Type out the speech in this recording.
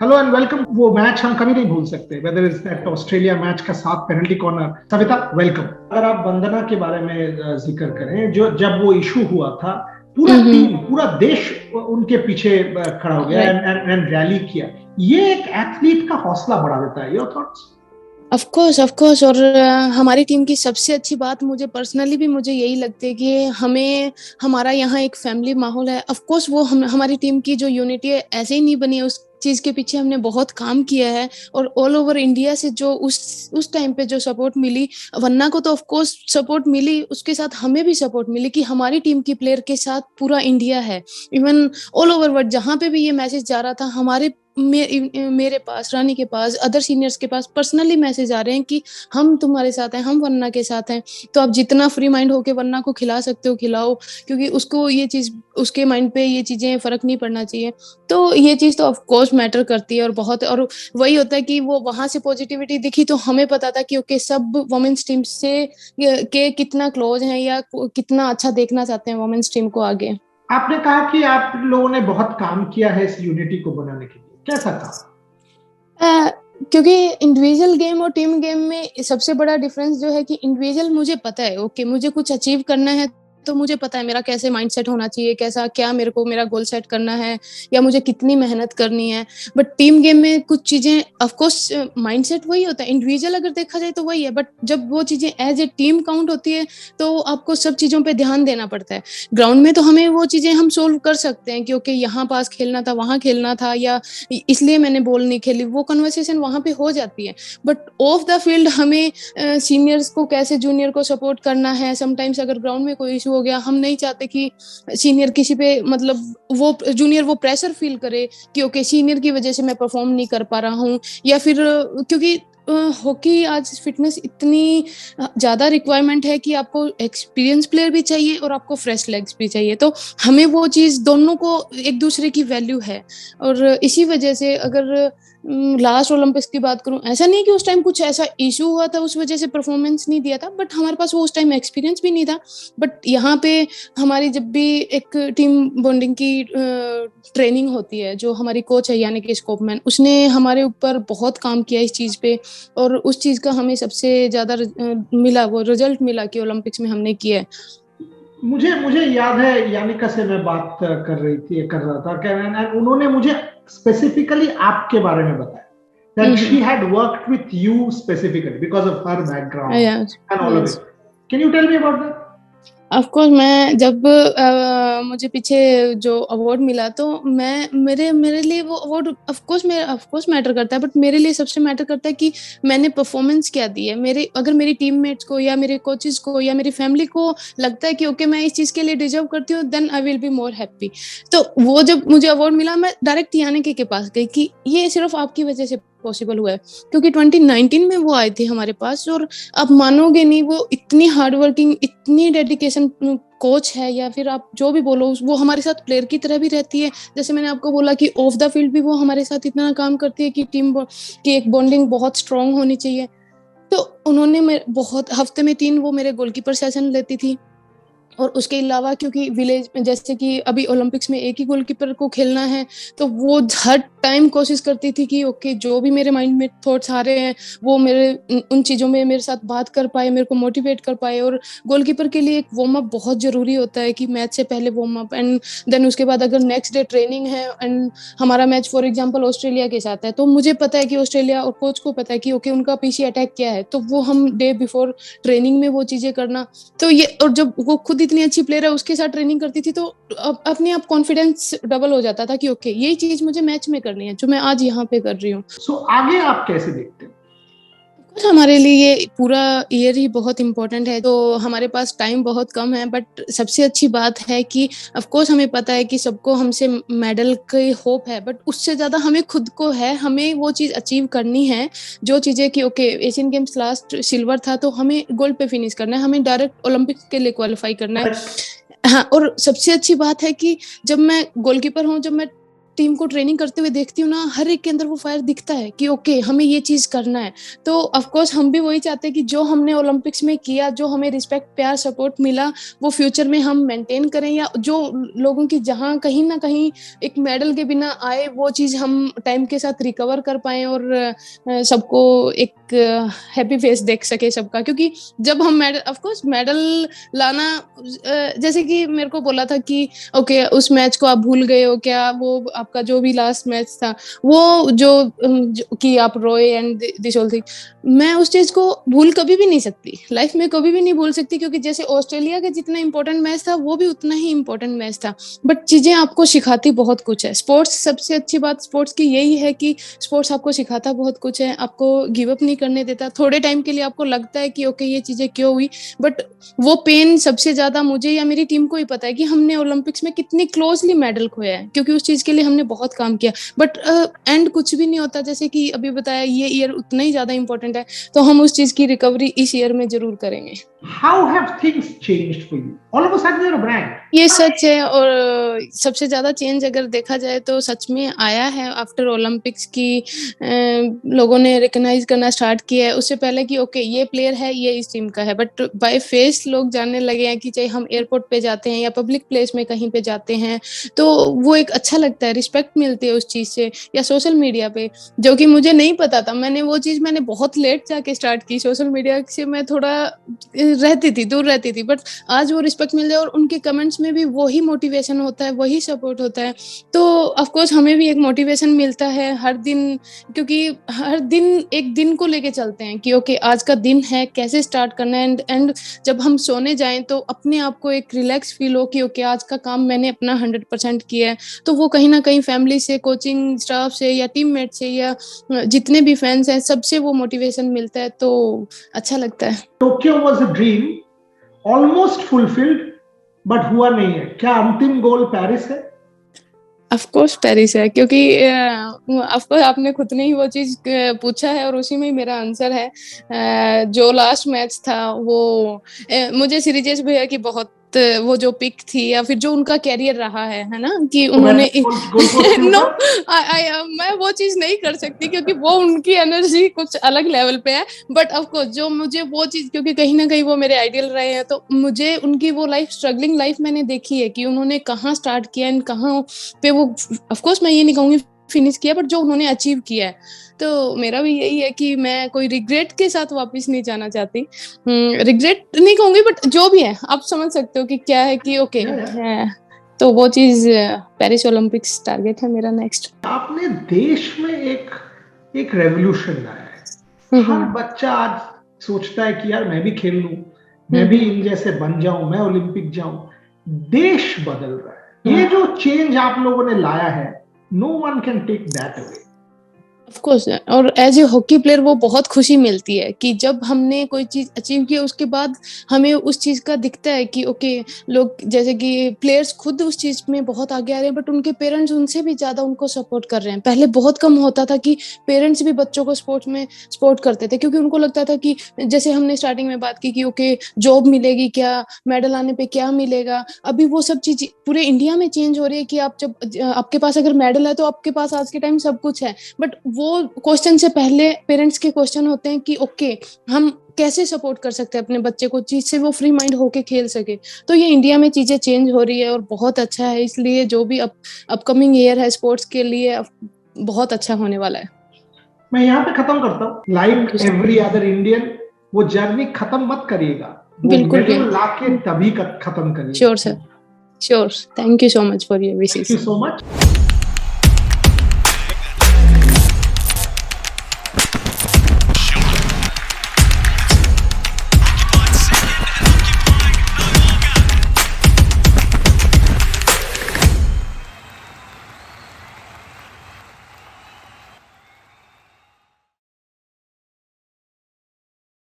Hello and welcome. वो match हम कभी नहीं भूल सकते, whether is that Australia match का 7 पेनल्टी कॉर्नर। सविता, वेलकम। अगर आप वंदना के बारे में जिक्र करें, जो जब वो इशू हुआ था, पूरा टीम, पूरा देश उनके पीछे खड़ा हो गया राइट। एंड रैली किया। ये एक एथलीट का हौसला बढ़ा देता है। Your thoughts? ऑफ कोर्स और हमारी टीम की सबसे अच्छी बात मुझे पर्सनली भी मुझे यही लगती है कि हमें हमारा यहाँ एक फैमिली माहौल है। ऑफ कोर्स वो हमारी टीम की जो यूनिटी है ऐसे ही नहीं बनी है, उस चीज के पीछे हमने बहुत काम किया है। और ऑल ओवर इंडिया से जो उस टाइम पे जो सपोर्ट मिली, वरना को तो ऑफ कोर्स सपोर्ट मिली, उसके साथ हमें भी सपोर्ट मिली कि हमारी टीम की प्लेयर के साथ पूरा इंडिया है। इवन ऑल ओवर वर्ल्ड जहां पे भी ये मैसेज जा रहा था, मेरे पास, रानी के पास, अदर सीनियर्स के पास पर्सनली मैसेज आ रहे हैं कि हम तुम्हारे साथ हैं, हम वन्ना के साथ हैं। तो आप जितना फ्री माइंड होके वन्ना को खिला सकते हो खिलाओ, क्योंकि उसको ये चीज, उसके माइंड पे ये चीजें फर्क नहीं पड़ना चाहिए। तो ये चीज तो ऑफ कोर्स मैटर करती है और बहुत। और वही होता है कि वो वहां से पॉजिटिविटी दिखी तो हमें पता था कि ओके, सब वुमेन्स टीम से के कितना क्लोज हैं या कितना अच्छा देखना चाहते हैं वुमेन्स टीम को आगे। आपने कहा कि आप लोगों ने बहुत काम किया है इस यूनिटी को बनाने के लिए। कैसा काम? अ, क्योंकि इंडिविजुअल गेम और टीम गेम में सबसे बड़ा डिफरेंस जो है कि इंडिविजुअल मुझे पता है, ओके मुझे कुछ अचीव करना है तो मुझे पता है मेरा कैसे माइंडसेट होना चाहिए, कैसा क्या मेरे को मेरा गोल सेट करना है या मुझे कितनी मेहनत करनी है। बट टीम गेम में कुछ चीजें, ऑफ कोर्स माइंडसेट वही होता है, इंडिविजुअल अगर देखा जाए तो वही है, बट जब वो चीजें एज ए टीम काउंट होती है तो आपको सब चीजों पे ध्यान देना पड़ता है। ग्राउंड में तो हमें वो चीजें हम सोल्व कर सकते हैं कि ओके यहाँ पास खेलना था, वहां खेलना था, या इसलिए मैंने बॉल नहीं खेली, वो कन्वर्सेशन वहां पे हो जाती है। बट ऑफ द फील्ड हमें सीनियर्स को कैसे जूनियर को सपोर्ट करना है, समटाइम्स अगर ग्राउंड में कोई इशू हो गया, हम नहीं चाहते कि सीनियर किसी पे, मतलब वो जूनियर वो प्रेशर फील करे कि ओके सीनियर की वजह से मैं परफॉर्म नहीं कर पा रहा हूँ, या फिर क्योंकि हॉकी आज फिटनेस इतनी ज्यादा रिक्वायरमेंट है कि आपको एक्सपीरियंस प्लेयर भी चाहिए और आपको फ्रेश लेग्स भी चाहिए। तो हमें वो चीज दोनों को एक दूसरे की वैल्यू है। और इसी वजह से अगर लास्ट ओलंपिक्स की बात करूं, ऐसा नहीं कि उस टाइम कुछ ऐसा इशू हुआ था उस वजह से परफॉर्मेंस नहीं दिया था, बट हमारे पास वो उस टाइम एक्सपीरियंस भी नहीं था। बट यहाँ पे हमारी जब भी एक टीम बॉन्डिंग की ट्रेनिंग होती है, जो हमारी कोच है यानी कि स्कोपमैन, उसने हमारे ऊपर बहुत काम किया इस चीज पे। और उस चीज का हमें सबसे ज्यादा मिला, वो रिजल्ट मिला कि ओलंपिक्स में हमने किया है। मुझे मुझे याद है, यानिका से मैं बात कर रहा था and उन्होंने मुझे स्पेसिफिकली आपके बारे में बताया that she had worked with you specifically because of her background yes. and all of yes. it. Can you tell me about that? Of course मैं जब मुझे पीछे जो अवार्ड मिला तो मैं मेरे मेरे लिए वो अवार्ड ऑफ कोर्स मैटर करता है, बट मेरे लिए सबसे मैटर करता है कि मैंने परफॉर्मेंस क्या दी है। मेरे अगर मेरी टीममेट्स को या मेरे कोचेस को या मेरी फैमिली को लगता है कि ओके मैं इस चीज के लिए डिजर्व करती हूँ, then I will be more happy. तो वो जब मुझे अवार्ड मिला, मैं डायरेक्ट यानिके के पास गई कि ये सिर्फ आपकी वजह से पॉसिबल हुआ है, क्योंकि 2019 में वो आए थे हमारे पास। और आप मानोगे नहीं, वो इतनी हार्ड वर्किंग, इतनी डेडिकेशन कोच है, या फिर आप जो भी बोलो, वो हमारे साथ प्लेयर की तरह भी रहती है। जैसे मैंने आपको बोला कि ऑफ द फील्ड भी वो हमारे साथ इतना काम करती है कि टीम की एक बॉन्डिंग बहुत स्ट्रांग होनी चाहिए। तो उन्होंने बहुत, हफ्ते में 3 वो मेरे गोलकीपर सेशन लेती थी। और उसके अलावा क्योंकि विलेज में, जैसे कि अभी ओलंपिक्स में एक ही गोलकीपर को खेलना है, तो वो हर टाइम कोशिश करती थी कि ओके जो भी मेरे माइंड में थॉट्स आ रहे हैं वो मेरे उन चीजों में मेरे साथ बात कर पाए, मेरे को मोटिवेट कर पाए। और गोलकीपर के लिए एक वार्म अप बहुत जरूरी होता है कि मैच से पहले वार्म अप, एंड देन उसके बाद अगर नेक्स्ट डे ट्रेनिंग है एंड हमारा मैच फॉर एग्जांपल ऑस्ट्रेलिया के साथ है, तो मुझे पता है कि ऑस्ट्रेलिया और कोच को पता है कि ओके उनका पीछे अटैक क्या है, तो वो हम डे बिफोर ट्रेनिंग में वो चीजें करना। तो ये, और जब वो खुद इतनी अच्छी प्लेयर है उसके साथ ट्रेनिंग करती थी, तो अपने आप कॉन्फिडेंस डबल हो जाता था कि ओके यही चीज मुझे मैच में करनी है जो मैं आज यहाँ पे कर रही हूँ। So आगे आप कैसे देखते हैं? हमारे लिए ये पूरा ईयर ही बहुत इंपॉर्टेंट है, तो हमारे पास टाइम बहुत कम है। बट सबसे अच्छी बात है कि ऑफ कोर्स हमें पता है कि सबको हमसे मेडल की होप है, बट उससे ज्यादा हमें खुद को है, हमें वो चीज अचीव करनी है। जो चीजें कि okay Asian games last silver था तो हमें गोल्ड पे फिनिश करना है, हमें डायरेक्ट ओलंपिक्स के लिए क्वालिफाई करना है। Correct. हाँ, और सबसे अच्छी बात है कि जब मैं गोलकीपर हूँ, जब मैं टीम को ट्रेनिंग करते हुए देखती हूँ ना, हर एक के अंदर वो फायर दिखता है कि ओके हमें ये चीज करना है। तो ऑफ कोर्स हम भी वही चाहते हैं कि जो हमने ओलंपिक्स में किया, जो हमें रिस्पेक्ट, प्यार, सपोर्ट मिला, वो फ्यूचर में हम मेंटेन करें, या जो लोगों की जहाँ कहीं ना कहीं एक मेडल के बिना आए, वो चीज हम टाइम के साथ रिकवर कर पाए और सबको एक हैप्पी फेस देख सके सबका। क्योंकि जब हम मेडल, ऑफ कोर्स मेडल लाना, जैसे कि मेरे को बोला था कि ओके उस मैच को आप भूल गए हो क्या, वो आपका जो भी लास्ट मैच था, वो जो कि आप रोए एंड दिस होल थिंग, मैं उस चीज को भूल कभी भी नहीं सकती, लाइफ में कभी भी नहीं भूल सकती। क्योंकि जैसे ऑस्ट्रेलिया का जितना इंपॉर्टेंट मैच था, वो भी उतना ही इंपॉर्टेंट मैच था। बट चीजें आपको सिखाती बहुत कुछ है। स्पोर्ट्स, सबसे अच्छी बात स्पोर्ट्स की यही है कि स्पोर्ट्स आपको सिखाता बहुत कुछ है, आपको गिव अप नहीं करने देता। थोड़े टाइम के लिए आपको लगता है कि ओके ये चीजें क्यों हुई, बट वो पेन सबसे ज्यादा मुझे या मेरी टीम को ही पता है कि हमने ओलंपिक्स में कितनी क्लोजली मेडल खोया है, क्योंकि उस चीज के लिए हमने बहुत काम किया। बट एंड कुछ भी नहीं होता, जैसे कि अभी बताया ये ईयर उतना ही ज्यादा इंपॉर्टेंट है, तो हम उस चीज की रिकवरी इस ईयर में जरूर करेंगे। How have things changed for you? All of a sudden you're a brand. ये सच है, और सबसे ज्यादा चेंज अगर देखा जाए तो सच में आया है आफ्टर ओलंपिक्स की। लोगों ने रिकॉग्नाइज करना स्टार्ट किया है। उससे पहले कि ओके ये प्लेयर है, ये इस टीम का है, बट बाय फेस लोग जानने लगे हैं कि चाहे हम एयरपोर्ट पे जाते हैं या पब्लिक प्लेस में कहीं पे जाते हैं, तो वो एक अच्छा लगता है, रिस्पेक्ट मिलती है उस चीज से। या सोशल मीडिया पे, जो कि मुझे नहीं पता था, वो चीज मैंने बहुत लेट जाके स्टार्ट की। सोशल मीडिया से मैं थोड़ा दूर रहती थी, बट आज वो रिस्पेक्ट मिल जाए और उनके कमेंट्स में भी वही मोटिवेशन होता है, वही सपोर्ट होता है, तो ऑफ कोर्स हमें भी एक मोटिवेशन मिलता है हर दिन। क्योंकि हर दिन एक दिन को लेके चलते हैं कि ओके आज का दिन है, कैसे स्टार्ट करना है, एंड जब हम सोने जाएं तो अपने आप को एक रिलैक्स फील हो कि ओके आज का काम मैंने अपना 100% किया है। तो वो कहीं ना कहीं फैमिली से, कोचिंग स्टाफ से, या टीममेट से, या जितने भी फैंस हैं, सबसे वो मोटिवेशन मिलता है, तो अच्छा लगता है। Tokyo was a dream almost fulfilled, but हुआ नहीं है। क्या अंतिम गोल पेरिस है? ऑफ कोर्स पेरिस है, क्योंकि ऑफ कोर्स आपने खुद ने ही वो चीज पूछा है और उसी में ही मेरा आंसर है। जो लास्ट मैच था वो मुझे श्रीजेश भैया की बहुत वो जो पिक थी, या फिर जो उनका कैरियर रहा है ना, कि उन्होंने नो मैं वो चीज नहीं कर सकती, क्योंकि वो उनकी एनर्जी कुछ अलग लेवल पे है। बट ऑफ कोर्स जो मुझे वो चीज, क्योंकि कहीं ना कहीं वो मेरे आइडियल रहे हैं, तो मुझे उनकी वो लाइफ, स्ट्रगलिंग लाइफ मैंने देखी है कि उन्होंने कहाँ स्टार्ट किया एंड कहाँ पे वो, ऑफ कोर्स मैं ये नहीं कहूंगी फिनिश किया, बट जो उन्होंने अचीव किया है, तो मेरा भी यही है कि मैं कोई रिग्रेट के साथ वापस नहीं जाना चाहती। रिग्रेट नहीं कहूंगी, बट जो भी है आप समझ सकते हो कि क्या है कि ओके है, तो वो चीज पेरिस ओलंपिक्स टारगेट है मेरा नेक्स्ट। आपने देश में एक रेवोल्यूशन लाया है। हर बच्चा आज सोचता है कि यार मैं भी खेल लूं, मैं भी इन जैसे बन जाऊं, मैं ओलंपिक जाऊं। देश बदल रहा है। ये जो चेंज आप लोगों ने लाया है, no one can take that away. Of course, और एज ए हॉकी प्लेयर वो बहुत खुशी मिलती है कि जब हमने कोई चीज अचीव की, उसके बाद हमें उस चीज का दिखता है कि ओके लोग, जैसे कि प्लेयर्स खुद उस चीज में बहुत आगे आ रहे हैं, बट उनके पेरेंट्स उनसे भी ज्यादा उनको सपोर्ट कर रहे हैं। पहले बहुत कम होता था कि पेरेंट्स भी बच्चों को स्पोर्ट्स में सपोर्ट करते थे, क्योंकि उनको लगता था कि जैसे हमने स्टार्टिंग में बात की कि ओके जॉब मिलेगी क्या, मेडल आने पे क्या मिलेगा। अभी वो सब चीज पूरे इंडिया में चेंज हो रही है कि आप जब आपके पास अगर मेडल है तो आपके पास आज के टाइम सब कुछ है। बट वो क्वेश्चन से पहले पेरेंट्स के क्वेश्चन होते हैं कि ओके हम कैसे सपोर्ट कर सकते हैं अपने बच्चे को, चीज से वो फ्री माइंड होके खेल सके। तो ये इंडिया में चीजें चेंज हो रही है और बहुत अच्छा है। इसलिए जो भी अपकमिंग ईयर है स्पोर्ट्स के लिए, बहुत अच्छा होने वाला है। मैं यहाँ पे खत्म करता हूँ। लाइक एवरी अदर इंडियन, वो जर्नी खत्म मत करिएगा, बिल्कुल भी लाके तभी खत्म करिए। Sure sir, sure. Thank you so much for your wishes. Thank you so much.